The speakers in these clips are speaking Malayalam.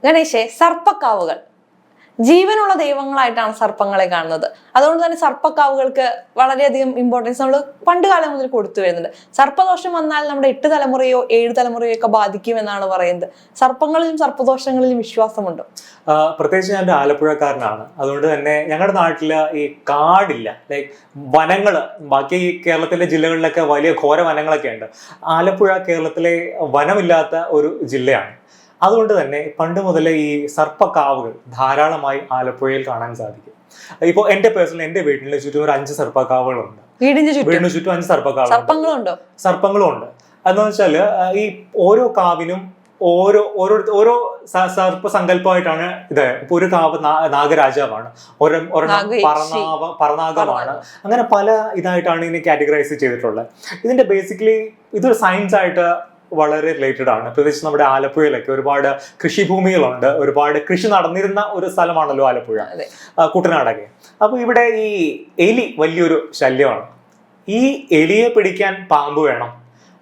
ഗണേശേ, സർപ്പക്കാവുകൾ ജീവനുള്ള ദൈവങ്ങളായിട്ടാണ് സർപ്പങ്ങളെ കാണുന്നത്. അതുകൊണ്ട് തന്നെ സർപ്പക്കാവുകൾക്ക് വളരെയധികം ഇമ്പോർട്ടൻസ് നമ്മൾ പണ്ട് കാലം മുതൽ കൊടുത്തു വരുന്നുണ്ട്. സർപ്പദോഷം വന്നാൽ നമ്മുടെ 8 തലമുറയോ 7 തലമുറയോ ഒക്കെ ബാധിക്കുമെന്നാണ് പറയുന്നത്. സർപ്പങ്ങളിലും സർപ്പദോഷങ്ങളിലും വിശ്വാസമുണ്ടോ? പ്രത്യേകിച്ച് ഞാൻ ഒരു ആലപ്പുഴക്കാരനാണ്. അതുകൊണ്ട് തന്നെ ഞങ്ങളുടെ നാട്ടില് ഈ കാടില്ല, ലൈക്ക് വനങ്ങള്. ബാക്കി കേരളത്തിലെ ജില്ലകളിലൊക്കെ വലിയ ഘോര വനങ്ങളൊക്കെ ഉണ്ട്. ആലപ്പുഴ കേരളത്തിലെ വനമില്ലാത്ത ഒരു ജില്ലയാണ്. അതുകൊണ്ട് തന്നെ പണ്ട് മുതലേ ഈ സർപ്പക്കാവുകൾ ധാരാളമായി ആലപ്പുഴയിൽ കാണാൻ സാധിക്കും. ഇപ്പോൾ എന്റെ വീടിന് ചുറ്റും ഒരു 5 സർപ്പക്കാവുകളുണ്ട്. വീടിന് ചുറ്റും 5 സർപ്പക്കാവുകളുണ്ട്. സർപ്പങ്ങളും ഉണ്ട്. എന്ന് വെച്ചാല് ഈ ഓരോ കാവിനും ഓരോ സർപ്പസങ്കല്പമായിട്ടാണ് ഇത്. ഇപ്പൊ ഒരു കാവ് നാഗരാജാവാണ്, ഒരെണ്ണം പറനാഗമാണ്. അങ്ങനെ പല ഇതായിട്ടാണ് ഇതിനെ കാറ്റഗറൈസ് ചെയ്തിട്ടുള്ളത്. ഇതിന്റെ ബേസിക്കലി ഇതൊരു സയൻസ് ആയിട്ട് വളരെ റിലേറ്റഡ് ആണ്. പ്രത്യേകിച്ച് നമ്മുടെ ആലപ്പുഴയിലൊക്കെ ഒരുപാട് കൃഷിഭൂമികളുണ്ട്. ഒരുപാട് കൃഷി നടന്നിരുന്ന ഒരു സ്ഥലമാണല്ലോ ആലപ്പുഴ, കുട്ടനാടൊക്കെ. അപ്പൊ ഇവിടെ ഈ എലി വലിയൊരു ശല്യമാണ്. ഈ എലിയെ പിടിക്കാൻ പാമ്പ് വേണം.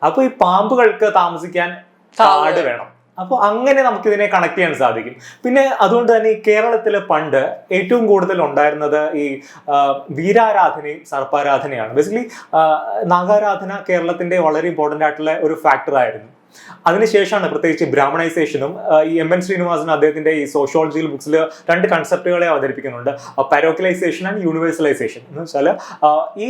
അപ്പൊ ഈ പാമ്പുകൾക്ക് താമസിക്കാൻ കാട് വേണം. അപ്പൊ അങ്ങനെ നമുക്കിതിനെ കണക്ട് ചെയ്യാൻ സാധിക്കും. പിന്നെ അതുകൊണ്ട് തന്നെ ഈ കേരളത്തില് പണ്ട് ഏറ്റവും കൂടുതൽ ഉണ്ടായിരുന്നത് ഈ വീരാരാധനയും സർപ്പാരാധനയാണ്. ബേസിക്കലി നാഗാരാധന കേരളത്തിന്റെ വളരെ ഇമ്പോർട്ടന്റ് ആയിട്ടുള്ള ഒരു ഫാക്ടർ ആയിരുന്നു. അതിനുശേഷമാണ് പ്രത്യേകിച്ച് ബ്രാഹ്മണൈസേഷനും ഈ M.N. ശ്രീനിവാസൻ അദ്ദേഹത്തിന്റെ ഈ സോഷ്യോളജിക്കൽ ബുക്സിൽ 2 കൺസെപ്റ്റുകളെ അവതരിപ്പിക്കുന്നുണ്ട്, പാരോക്കിലൈസേഷൻ ആൻഡ് യൂണിവേഴ്സലൈസേഷൻ. എന്ന് വെച്ചാൽ ഈ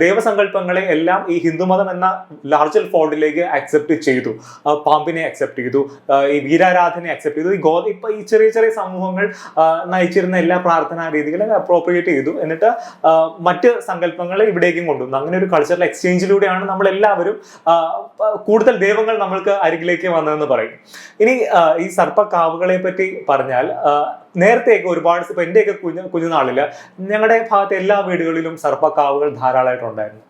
ദേവസങ്കല്പങ്ങളെ എല്ലാം ഈ ഹിന്ദുമതം എന്ന ലാർജർ ഫോൾഡിലേക്ക് അക്സെപ്റ്റ് ചെയ്തു. പാമ്പിനെ അക്സെപ്റ്റ് ചെയ്തു, ഈ വീരാരാധനയെ അക്സെപ്റ്റ് ചെയ്തു. ഇപ്പൊ ഈ ചെറിയ ചെറിയ സമൂഹങ്ങൾ നയിച്ചിരുന്ന എല്ലാ പ്രാർത്ഥനാ രീതികളും അപ്രോപ്രിയേറ്റ് ചെയ്തു. എന്നിട്ട് മറ്റ് സങ്കല്പങ്ങളെ ഇവിടേക്കും കൊണ്ടുവന്നു. അങ്ങനെ ഒരു കൾച്ചറൽ എക്സ്ചേഞ്ചിലൂടെയാണ് നമ്മൾ എല്ലാവരും കൂടുതൽ ദൈവങ്ങൾ നമ്മൾക്ക് അരികിലേക്ക് വന്നതെന്ന് പറയും. ഇനി ഈ സർപ്പക്കാവുകളെ പറ്റി പറഞ്ഞാൽ നേരത്തെയൊക്കെ ഒരുപാട്, ഇപ്പൊ എന്റെയൊക്കെ കുഞ്ഞുനാളില് ഞങ്ങളുടെ ഭാഗത്തെ എല്ലാ വീടുകളിലും സർപ്പക്കാവുകൾ ധാരാളമായിട്ടുണ്ടായിരുന്നു.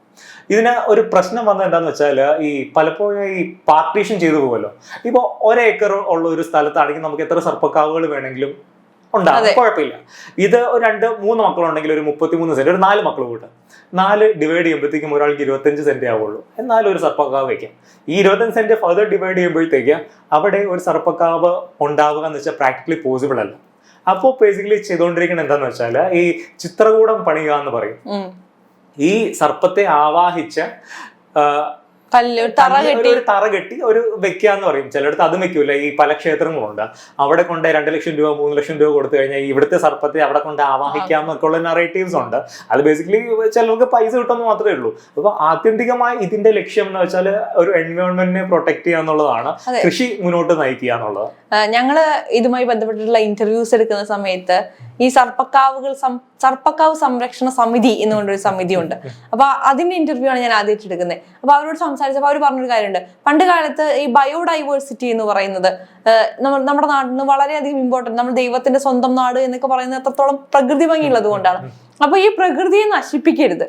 ഇതിന് ഒരു പ്രശ്നം വന്നത് എന്താന്ന് വെച്ചാൽ ഈ പലപ്പോഴും ഈ പാർട്ടീഷൻ ചെയ്തു പോകുമല്ലോ. ഇപ്പൊ 1 ഏക്കർ ഉള്ള ഒരു സ്ഥലത്താണെങ്കിൽ നമുക്ക് എത്ര സർപ്പക്കാവുകൾ വേണമെങ്കിലും ഉണ്ടാകും, കുഴപ്പമില്ല. ഇത് 2-3 മക്കളുണ്ടെങ്കിൽ ഒരു 33 സെന്റ്, ഒരു 4 മക്കൾ കൂട്ടും. 4 ഡിവൈഡ് ചെയ്യുമ്പോഴത്തേക്കും ഒരാൾക്ക് 25 സെന്റ് ആവുള്ളൂ. എന്നാലും ഒരു സർപ്പക്കാവ് വെക്കാം. ഈ 25 സെന്റ് ഫർദർ ഡിവൈഡ് ചെയ്യുമ്പോഴത്തേക്ക് അവിടെ ഒരു സർപ്പക്കാവ് ഉണ്ടാവുക എന്ന് വെച്ചാൽ പ്രാക്ടിക്കലി പോസിബിൾ അല്ല. അപ്പോൾ ബേസിക്കലി ചെയ്തുകൊണ്ടിരിക്കുന്നത് എന്താന്ന് വെച്ചാൽ ഈ ചിത്രകൂടം പണിയുക എന്ന് പറയും. ഈ സർപ്പത്തെ ആവാഹിച്ച ഒരു തറ കെട്ടി ഒരു വെക്കാന്ന് പറയും. ചിലടത്ത് അതും വെക്കൂല. ഈ പല ക്ഷേത്രങ്ങളുണ്ട്, അവിടെ കൊണ്ട് 2 ലക്ഷം രൂപ 3 ലക്ഷം രൂപ കൊടുത്തു കഴിഞ്ഞാൽ ഇവിടുത്തെ സർപ്പത്തെ അവിടെ കൊണ്ട് ആവാഹിക്കാം എന്നൊക്കെ ഉള്ള നറേറ്റീവ്സ് ഉണ്ട്. അത് ബേസിക്കലി ചിലർക്ക് പൈസ കിട്ടുമെന്ന് മാത്രമേ ഉള്ളൂ. അപ്പൊ ആത്യന്തികമായി ഇതിന്റെ ലക്ഷ്യം എന്ന് വെച്ചാൽ ഒരു എൻവയോൺമെന്റിനെ പ്രൊട്ടക്ട് ചെയ്യുക എന്നുള്ളതാണ്, കൃഷി മുന്നോട്ട് നയിക്കുക എന്നുള്ളത്. ഞങ്ങള് ഇതുമായി ബന്ധപ്പെട്ടിട്ടുള്ള ഇന്റർവ്യൂസ് എടുക്കുന്ന സമയത്ത് ഈ സർപ്പക്കാവ് സംരക്ഷണ സമിതി എന്നുകൊണ്ടൊരു സമിതി ഉണ്ട്. അപ്പൊ അതിന്റെ ഇന്റർവ്യൂ ആണ് ഞാൻ ആദ്യമായിട്ട് എടുക്കുന്നത്. അപ്പൊ അവരോട് സംസാരിച്ചപ്പോൾ അവർ പറഞ്ഞൊരു കാര്യമുണ്ട്. പണ്ട് കാലത്ത് ഈ ബയോഡൈവേഴ്സിറ്റി എന്ന് പറയുന്നത് നമ്മുടെ നാടിന് വളരെയധികം ഇമ്പോർട്ടന്റ്, നമ്മൾ ദൈവത്തിന്റെ സ്വന്തം നാട് എന്നൊക്കെ പറയുന്നത് എത്രത്തോളം പ്രകൃതി ഭംഗിയുള്ളത് കൊണ്ടാണ്. അപ്പൊ ഈ പ്രകൃതിയെ നശിപ്പിക്കരുത്.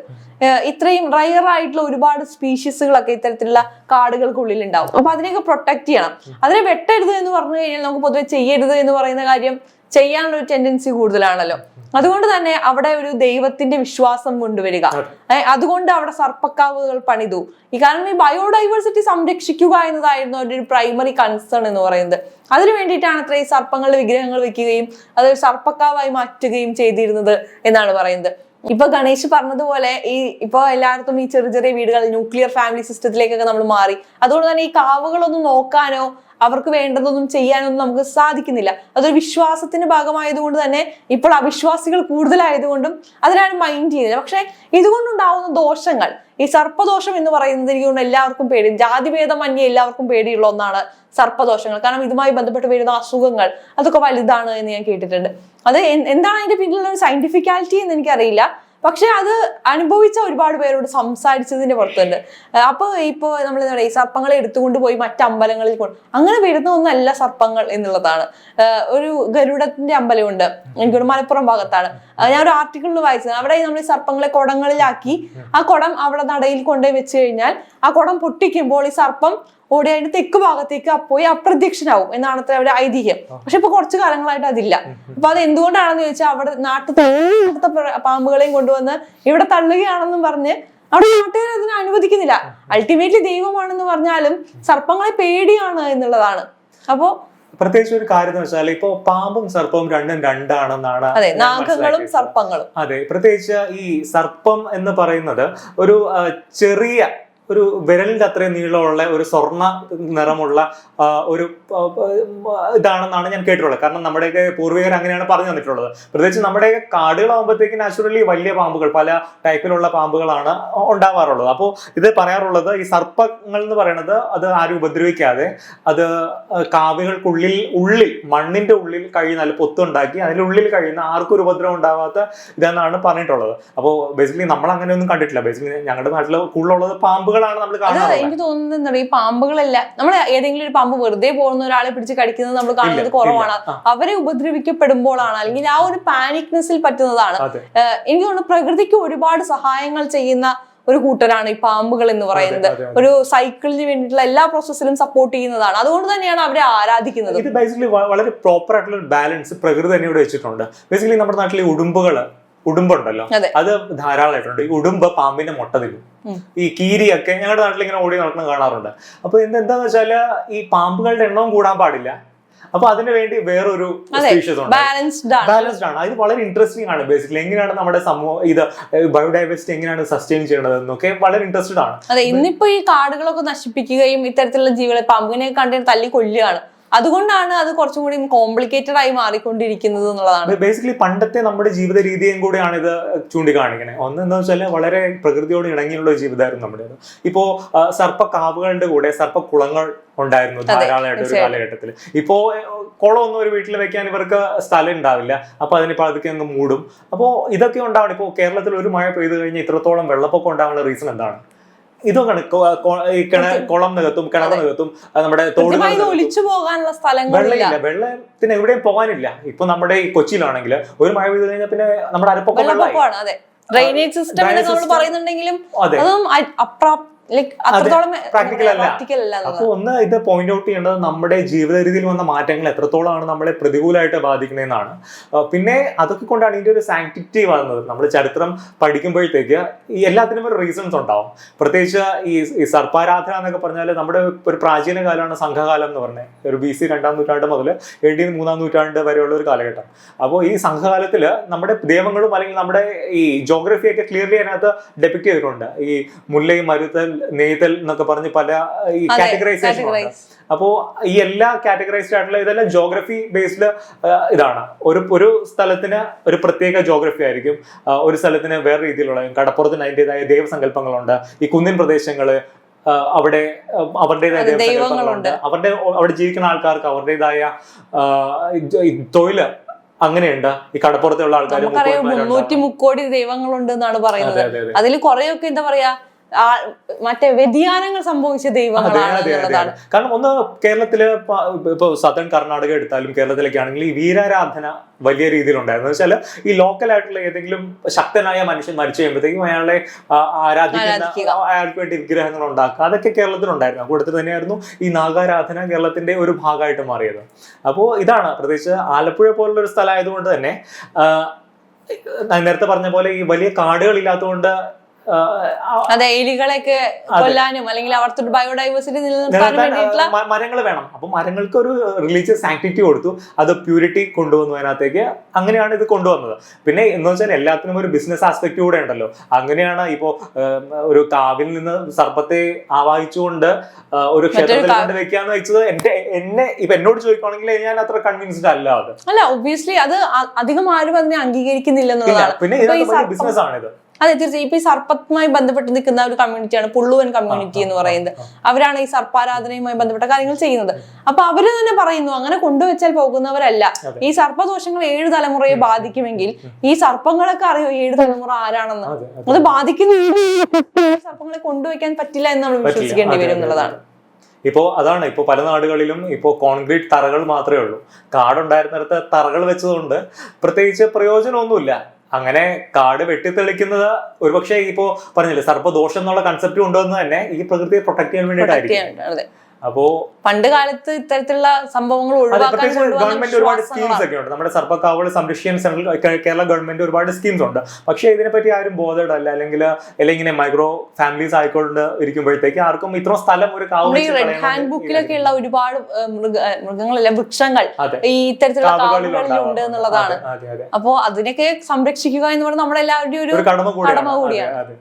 ഇത്രയും റയർ ആയിട്ടുള്ള ഒരുപാട് സ്പീഷീസുകളൊക്കെ ഇത്തരത്തിലുള്ള കാടുകൾക്കുള്ളിൽ ഉണ്ടാവും. അപ്പൊ അതിനെയൊക്കെ പ്രൊട്ടക്ട് ചെയ്യണം. അതിനെ വെട്ടരുത് എന്ന് പറഞ്ഞു കഴിഞ്ഞാൽ നമുക്ക് പൊതുവെ ചെയ്യരുത് എന്ന് പറയുന്ന കാര്യം ചെയ്യാനുള്ള ഒരു ടെൻഡൻസി കൂടുതലാണല്ലോ. അതുകൊണ്ട് തന്നെ അവിടെ ഒരു ദൈവത്തിന്റെ വിശ്വാസം കൊണ്ടുവരിക, അതുകൊണ്ട് അവിടെ സർപ്പക്കാവുകൾ പണിതു. കാരണം ഈ ബയോഡൈവേഴ്സിറ്റി സംരക്ഷിക്കുക എന്നതായിരുന്നു അവരുടെ ഒരു പ്രൈമറി കൺസേൺ എന്ന് പറയുന്നത്. അതിനു വേണ്ടിയിട്ടാണ് അത്ര ഈ സർപ്പങ്ങളുടെ വിഗ്രഹങ്ങൾ വെക്കുകയും അതൊരു സർപ്പക്കാവായി മാറ്റുകയും ചെയ്തിരുന്നത് എന്നാണ് പറയുന്നത്. ഇപ്പൊ ഗണേഷ് പറഞ്ഞതുപോലെ ഇപ്പൊ എല്ലായിടത്തും ഈ ചെറിയ ചെറിയ വീടുകൾ ന്യൂക്ലിയർ ഫാമിലി സിസ്റ്റത്തിലേക്കൊക്കെ നമ്മൾ മാറി. അതുകൊണ്ട് തന്നെ ഈ കാവുകളൊന്നും നോക്കാനോ അവർക്ക് വേണ്ടതൊന്നും ചെയ്യാനൊന്നും നമുക്ക് സാധിക്കുന്നില്ല. അതൊരു വിശ്വാസത്തിന്റെ ഭാഗമായതുകൊണ്ട് തന്നെ ഇപ്പോൾ അവിശ്വാസികൾ കൂടുതലായതുകൊണ്ടും അതിനാരും മൈൻഡ് ചെയ്യുന്നില്ല. പക്ഷെ ഇതുകൊണ്ടുണ്ടാവുന്ന ദോഷങ്ങൾ, ഈ സർപ്പദോഷം എന്ന് പറയുന്നത് എനിക്ക് തോന്നുന്നു എല്ലാവർക്കും പേടി, ജാതിഭേദമന്യേ എല്ലാവർക്കും പേടിയുള്ള ഒന്നാണ് സർപ്പദോഷങ്ങൾ. കാരണം ഇതുമായി ബന്ധപ്പെട്ട് വരുന്ന അസുഖങ്ങൾ അതൊക്കെ വലുതാണ് എന്ന് ഞാൻ കേട്ടിട്ടുണ്ട്. അത് എന്താണ് അതിന്റെ പിന്നിലുള്ള ഒരു സയന്റിഫിക്കാലിറ്റി എന്ന് എനിക്കറിയില്ല. പക്ഷെ അത് അനുഭവിച്ച ഒരുപാട് പേരോട് സംസാരിച്ചതിന്റെ പുറത്തുണ്ട്. അപ്പൊ ഇപ്പൊ നമ്മൾ എന്താ പറയുക, ഈ സർപ്പങ്ങളെ എടുത്തുകൊണ്ട് പോയി മറ്റമ്പലങ്ങളിൽ അങ്ങനെ വരുന്ന ഒന്നല്ല സർപ്പങ്ങൾ എന്നുള്ളതാണ്. ഒരു ഗരുഡത്തിന്റെ അമ്പലമുണ്ട്, എനിക്കൊരു മലപ്പുറം ഭാഗത്താണ്. ഞാൻ ഒരു ആർട്ടിക്കിളിൽ വായിച്ചത്. അവിടെ നമ്മൾ ഈ സർപ്പങ്ങളെ കുടങ്ങളിലാക്കി ആ കുടം അവിടെ നടയിൽ കൊണ്ടുപോയി വെച്ച് കഴിഞ്ഞാൽ ആ കുടം പൊട്ടിക്കുമ്പോൾ ഈ സർപ്പം ഓടി അതിന്റെ തെക്ക് ഭാഗത്തേക്ക് പോയി അപ്രത്യക്ഷനാവും എന്നാണ് അത്ര ഒരു ഐതിഹ്യം. പക്ഷെ ഇപ്പൊ കുറച്ചു കാലങ്ങളായിട്ട് അതില്ല. അപ്പൊ അത് എന്തുകൊണ്ടാണെന്ന് ചോദിച്ചാൽ അവിടെ നാട്ടിലത്തെ പാമ്പുകളെയും കൊണ്ടുവന്ന് ഇവിടെ തള്ളുകയാണെന്നും പറഞ്ഞ് അവിടെ നാട്ടുകാർ അതിനെ അനുവദിക്കുന്നില്ല. അൾട്ടിമേറ്റ്ലി ദൈവമാണെന്ന് പറഞ്ഞാലും സർപ്പങ്ങളെ പേടിയാണ് എന്നുള്ളതാണ്. അപ്പോ പ്രത്യേകിച്ച് ഒരു കാര്യം എന്ന് വെച്ചാൽ ഇപ്പൊ പാമ്പും സർപ്പവും രണ്ടും രണ്ടാണെന്നാണ് അതെ, നാഗങ്ങളും സർപ്പങ്ങളും. അതെ, പ്രത്യേകിച്ച് ഈ സർപ്പം എന്ന് പറയുന്നത് ഒരു ചെറിയ ഒരു വിരലിന്റെ അത്രയും നീളമുള്ള ഒരു സ്വർണ്ണ നിറമുള്ള ഒരു ഇതാണെന്നാണ് ഞാൻ കേട്ടിട്ടുള്ളത്. കാരണം നമ്മുടെയൊക്കെ പൂർവികർ അങ്ങനെയാണ് പറഞ്ഞു തന്നിട്ടുള്ളത്. പ്രത്യേകിച്ച് നമ്മുടെ കാടുകളാകുമ്പോഴത്തേക്ക് നാച്ചുറലി വലിയ പാമ്പുകൾ, പല ടൈപ്പിലുള്ള പാമ്പുകളാണ് ഉണ്ടാവാറുള്ളത്. അപ്പോൾ ഇത് പറയാറുള്ളത് ഈ സർപ്പങ്ങൾ എന്ന് പറയുന്നത് അത് ആരും ഉപദ്രവിക്കാതെ അത് ഉള്ളിൽ മണ്ണിന്റെ ഉള്ളിൽ കഴിയുന്ന അല്ല പൊത്തുണ്ടാക്കി അതിനുള്ളിൽ കഴിയുന്ന ആർക്കും ഒരു ഉപദ്രവം ഉണ്ടാവാത്ത ഇതെന്നാണ് പറഞ്ഞിട്ടുള്ളത്. അപ്പോൾ ബേസിക്കലി നമ്മൾ അങ്ങനെയൊന്നും കണ്ടിട്ടില്ല. ബേസിക്കലി ഞങ്ങളുടെ നാട്ടിൽ കൂടുതലുള്ളത് പാമ്പുകൾ. എനിക്ക് തോന്നുന്നത് ഈ പാമ്പുകളല്ല, നമ്മൾ ഏതെങ്കിലും ഒരു പാമ്പ് വെറുതെ പോകുന്ന ഒരാളെ പിടിച്ച് കടിക്കുന്നത് നമ്മൾ കാണുന്നത് കുറവാണ്. അവരെ ഉപദ്രവിക്കപ്പെടുമ്പോഴാണ്, അല്ലെങ്കിൽ ആ ഒരു പാനിക്നെസ്സിൽ പറ്റുന്നതാണ്. എനിക്ക് തോന്നുന്നു പ്രകൃതിക്ക് ഒരുപാട് സഹായങ്ങൾ ചെയ്യുന്ന ഒരു കൂട്ടരാണ് ഈ പാമ്പുകൾ എന്ന് പറയുന്നത്. ഒരു സൈക്കിളിന് വേണ്ടിയിട്ടുള്ള എല്ലാ പ്രോസസ്സിലും സപ്പോർട്ട് ചെയ്യുന്നതാണ്. അതുകൊണ്ട് തന്നെയാണ് അവരെ ആരാധിക്കുന്നത്. ഇത് ബേസിക്കലി വളരെ പ്രോപ്പർ ആയിട്ടുള്ള ഒരു ബാലൻസ് പ്രകൃതി തന്നെ ഇവിടെ വെച്ചിട്ടുണ്ട്. ബേസിക്കലി നമ്മുടെ നാട്ടിലെ ഉടുമ്പുണ്ടല്ലോ, അത് ധാരാളമായിട്ടുണ്ട്. ഈ ഉടുമ്പ് പാമ്പിന്റെ മുട്ട തിന്നും. ഈ കീരിയൊക്കെ ഞങ്ങളുടെ നാട്ടിൽ ഇങ്ങനെ ഓടി നടക്കുന്ന കാണാറുണ്ട്. അപ്പൊ എന്താന്ന് വെച്ചാല് ഈ പാമ്പുകളുടെ എണ്ണവും കൂടാൻ പാടില്ല. അപ്പൊ അതിനു വേണ്ടി വേറൊരു സ്പീഷീസ് ഉണ്ട്, ബാലൻസ്ഡ് ആണ്. അത് വളരെ ഇൻട്രസ്റ്റിംഗ് ആണ്. ബേസിക്കലി എങ്ങനെയാണ് നമ്മുടെ സമൂഹം ഇത് ബയോഡൈവേഴ്സിറ്റി എങ്ങനെയാണ് സസ്റ്റെയിൻ ചെയ്യേണ്ടത് എന്നൊക്കെ വളരെ ഇൻട്രസ്റ്റഡ് ആണ്. അതെ, ഇന്നിപ്പോ ഈ കാടുകളൊക്കെ നശിപ്പിക്കുകയും ഇത്തരത്തിലുള്ള ജീവികളെ പാമ്പിനെ കണ്ടിട്ട് തല്ലി കൊല്ലുകയാണ്. അതുകൊണ്ടാണ് അത് കുറച്ചും കൂടി കോംപ്ലിക്കേറ്റഡ് ആയി മാറിക്കൊണ്ടിരിക്കുന്നത് എന്നുള്ളതാണ്. ബേസിക്കലി പണ്ടത്തെ നമ്മുടെ ജീവിത രീതിയും കൂടെയാണ് ഇത് ചൂണ്ടിക്കാണിക്കുന്നത്. ഒന്ന് എന്താ വെച്ചാൽ വളരെ പ്രകൃതിയോട് ഇണങ്ങിയുള്ള ഒരു ജീവിതമായിരുന്നു നമ്മുടേത്. ഇപ്പോ സർപ്പക്കാവുകളുടെ കൂടെ സർപ്പക്കുളങ്ങൾ ഉണ്ടായിരുന്നു ധാരാളമായിട്ട് ഒരു കാലഘട്ടത്തിൽ. ഇപ്പോ കുളമൊന്നും ഒരു വീട്ടിൽ വെക്കാൻ ഇവർക്ക് സ്ഥലം ഉണ്ടാവില്ല. അപ്പൊ അതിനിപ്പോ അതൊക്കെ അങ്ങ് മൂടും. അപ്പോ ഇതൊക്കെ ഉണ്ടാവണം. ഇപ്പോ കേരളത്തിൽ ഒരു മഴ പെയ്തു കഴിഞ്ഞാൽ ഇത്രത്തോളം വെള്ളപ്പൊക്കം ഉണ്ടാകാനുള്ള റീസൺ എന്താണ്? ഇതൊക്കെയാണ് കുളം നികത്തും, കിണർ നികത്തും, നമ്മുടെ ഒലിച്ചു പോകാനുള്ള സ്ഥലങ്ങളില്ല, വെള്ളത്തിന് എവിടെയും പോകാനില്ല. ഇപ്പൊ നമ്മുടെ ഈ കൊച്ചിയിലാണെങ്കിൽ ഒരു മഴ പെയ്തു കഴിഞ്ഞാൽ പിന്നെ നമ്മുടെ അരപ്പൊക്കമാണ്. അതെ, ഡ്രെയിനേജ് സിസ്റ്റം നമ്മൾ പറയുന്നുണ്ടെങ്കിലും അതും പ്രാക്ടിക്കൽ അല്ല. അപ്പൊ ഒന്ന് ഇത് പോയിന്റ് ഔട്ട് ചെയ്യേണ്ടത് നമ്മുടെ ജീവിത രീതിയിൽ വന്ന മാറ്റങ്ങൾ എത്രത്തോളമാണ് നമ്മളെ പ്രതികൂലമായിട്ട് ബാധിക്കുന്നതെന്നാണ്. പിന്നെ അതൊക്കെ കൊണ്ടാണ് ഇതിന്റെ ഒരു സാങ്ക്ടിറ്റി വന്നത്. നമ്മൾ ചരിത്രം പഠിക്കുമ്പോഴത്തേക്ക് ഈ എല്ലാത്തിനും ഒരു റീസൺസ് ഉണ്ടാവും. പ്രത്യേകിച്ച് ഈ സർപ്പാരാധന എന്നൊക്കെ പറഞ്ഞാൽ നമ്മുടെ ഒരു പ്രാചീന കാലമാണ് സംഘകാലം എന്ന് പറഞ്ഞത്. ഒരു BC 2-ാം നൂറ്റാണ്ട് മുതൽ AD 3-ാം നൂറ്റാണ്ട് വരെയുള്ള ഒരു കാലഘട്ടം. അപ്പോൾ ഈ സംഘകാലത്തിൽ നമ്മുടെ ദൈവങ്ങളും അല്ലെങ്കിൽ നമ്മുടെ ഈ ജോഗ്രഫിയൊക്കെ ക്ലിയർലി അതിനകത്ത് ഡെപിക്ട് ചെയ്തിട്ടുണ്ട്. ഈ മുല്ലയും മരുത്തൽ നെയ്തൽ എന്നൊക്കെ പറഞ്ഞ് പല ഈ കാറ്റഗറൈസേഷൻ. അപ്പോ ഈ എല്ലാ കാറ്റഗറൈസ്ഡ് ആയിട്ടുള്ള ഇതെല്ലാം ജോഗ്രഫി ബേസ്ഡ് ഇതാണ്. ഒരു സ്ഥലത്തിന് ഒരു പ്രത്യേക ജോഗ്രഫി ആയിരിക്കും, ഒരു സ്ഥലത്തിന് വേറെ രീതിയിലുള്ള. കടപ്പുറത്തിന് അതിൻ്റെതായ ദൈവസങ്കല്പങ്ങളുണ്ട്. ഈ കുന്നിൻ പ്രദേശങ്ങള് അവിടെ അവരുടേതായ ദൈവസങ്കല്പങ്ങളുണ്ട്. അവിടെ ജീവിക്കുന്ന ആൾക്കാർക്ക് അവരുടേതായ തൊഴില് അങ്ങനെയുണ്ട്. ഈ കടപ്പുറത്തുള്ള ആൾക്കാർ 330 ദൈവങ്ങളുണ്ട് എന്നാണ് പറയുന്നത്. അതിൽ കുറെയൊക്കെ എന്താ പറയാ മറ്റേ വ്യതിയാനങ്ങൾ സംഭവിച്ച ദൈവങ്ങളാണ്. കാരണം ഒന്ന് കേരളത്തില് ഇപ്പൊ സദേൺ കർണാടക എടുത്താലും കേരളത്തിലൊക്കെ ആണെങ്കിൽ ഈ വീരാരാധന വലിയ രീതിയിലുണ്ടായിരുന്നു. എന്ന് വെച്ചാൽ ഈ ലോക്കലായിട്ടുള്ള ഏതെങ്കിലും ശക്തനായ മനുഷ്യൻ മരിച്ചു കഴിയുമ്പോഴത്തേക്കും അയാളെ ആരാധിക്കുന്ന, അയാൾക്ക് വേണ്ടി വിഗ്രഹങ്ങൾ ഉണ്ടാക്കുക, അതൊക്കെ കേരളത്തിലുണ്ടായിരുന്നു. കൂട്ടത്തിൽ തന്നെയായിരുന്നു ഈ നാഗാരാധന കേരളത്തിന്റെ ഒരു ഭാഗമായിട്ട് മാറിയത്. അപ്പോൾ ഇതാണ് പ്രത്യേകിച്ച് ആലപ്പുഴ പോലുള്ള ഒരു സ്ഥലമായതുകൊണ്ട് തന്നെ നേരത്തെ പറഞ്ഞ പോലെ ഈ വലിയ കാടുകൾ ഇല്ലാത്തതുകൊണ്ട് അതെ, എലികളെയൊക്കെ കൊല്ലാനും അല്ലെങ്കിൽ അവിടുത്തെ ബയോഡൈവേഴ്സിറ്റി നിലനിർത്താനും വേണ്ടിയിട്ടുള്ള മരങ്ങൾ വേണം. അപ്പൊ മരങ്ങൾക്ക് ഒരു റിലീജിയസ് സാങ്ക്ടിറ്റി കൊടുത്തു, അത് പ്യൂരിറ്റി കൊണ്ടുവന്നു അതിനകത്തേക്ക്. അങ്ങനെയാണ് ഇത് കൊണ്ടുവന്നത്. പിന്നെ എന്ന് വെച്ചാൽ എല്ലാത്തിനും ഒരു ബിസിനസ് ആസ്പെക്ട് കൂടെ ഉണ്ടല്ലോ. അങ്ങനെയാണ് ഇപ്പോ ഒരു കാവിൽ നിന്ന് സർപ്പത്തെ ആവാഹിച്ചുകൊണ്ട് ഒരു ക്ഷേത്രത്തിൽ കൊണ്ട് വെക്കാന്ന് വെച്ചത്. എന്നോട് ചോദിക്കുകയാണെങ്കിൽ ഞാൻ അത്ര കൺവിൻസ്ഡ് അല്ല. അല്ല, ഒബ്വിയസ്ലി അത് അധികം ആരും അതിനെ അംഗീകരിക്കുന്നില്ല എന്നുള്ളതാണ്. പിന്നെ ബിസിനസ് ആണിത്. അതെ, തീർച്ചയായും. ഇപ്പൊ ഈ സർപ്പത്തുമായി ബന്ധപ്പെട്ട് നിൽക്കുന്ന ഒരു കമ്മ്യൂണിറ്റിയാണ് പുള്ളുവൻ കമ്മ്യൂണിറ്റി എന്ന് പറയുന്നത്. അവരാണ് ഈ സർപ്പാരാധനയുമായി ബന്ധപ്പെട്ട കാര്യങ്ങൾ ചെയ്യുന്നത്. അപ്പൊ അവര് തന്നെ പറയുന്നു, അങ്ങനെ കൊണ്ടുവച്ചാൽ പോകുന്നവരല്ല. ഈ സർപ്പദോഷങ്ങൾ 7 തലമുറയെ ബാധിക്കുമെങ്കിൽ ഈ സർപ്പങ്ങളൊക്കെ അറിയോ 7 തലമുറ ആരാണെന്ന്? അത് ബാധിക്കുന്ന സർപ്പങ്ങളെ കൊണ്ടുവയ്ക്കാൻ പറ്റില്ല എന്ന് നമ്മൾ വിശ്വസിക്കേണ്ടി വരും എന്നുള്ളതാണ്. ഇപ്പോ അതാണ്, ഇപ്പൊ പല നാടുകളിലും ഇപ്പോ കോൺക്രീറ്റ് തറകൾ മാത്രമേ ഉള്ളൂ. കാടുണ്ടായിരുന്നിടത്ത് തറകൾ വെച്ചതുകൊണ്ട് പ്രത്യേകിച്ച് പ്രയോജനമൊന്നുമില്ല. അങ്ങനെ കാട് വെട്ടിത്തെളിക്കുന്നത് ഒരുപക്ഷെ ഇപ്പോ പറഞ്ഞില്ലേ സർപ്പദോഷം എന്നുള്ള കൺസെപ്റ്റ് കൊണ്ടുവന്ന് തന്നെ ഈ പ്രകൃതിയെ പ്രൊട്ടക്ട് ചെയ്യാൻ വേണ്ടിയിട്ടായിരിക്കും. അപ്പോ പണ്ട് കാലത്ത് ഇത്തരത്തിലുള്ള സംഭവങ്ങൾ ഒഴിവാക്കാൻ ഗവൺമെന്റ് ഒരുപാട് സ്കീംസ് ഒക്കെ ഉണ്ട്. നമ്മുടെ സർപ്പക്കാവുകൾ സംരക്ഷിക്കാൻ കേരള ഗവൺമെന്റ് ഒരുപാട് സ്കീംസ് ഉണ്ട്. പക്ഷേ ഇതിനെപ്പറ്റി ആരും ബോധേഡല്ല, അല്ലെങ്കിൽ ഇങ്ങനെ മൈക്രോ ഫാമിലീസ് ആയിക്കൊണ്ട് ഇരിക്കുമ്പോഴത്തേക്ക് ആർക്കും ഇത്ര സ്ഥലം ഒരു റെഡ് ഹാൻഡ് ബുക്കിലൊക്കെ ഉള്ള ഒരുപാട് മൃഗങ്ങളല്ല വൃക്ഷങ്ങൾ ഈ ഇത്തരത്തിലുള്ള കാവുകളിൽ ഉണ്ട് എന്നുള്ളതാണ്. അപ്പോ അതിനൊക്കെ സംരക്ഷിക്കുക എന്ന് പറഞ്ഞാൽ നമ്മുടെ എല്ലാവരുടെയും ഒരു കടമ കൂടിയാണ്.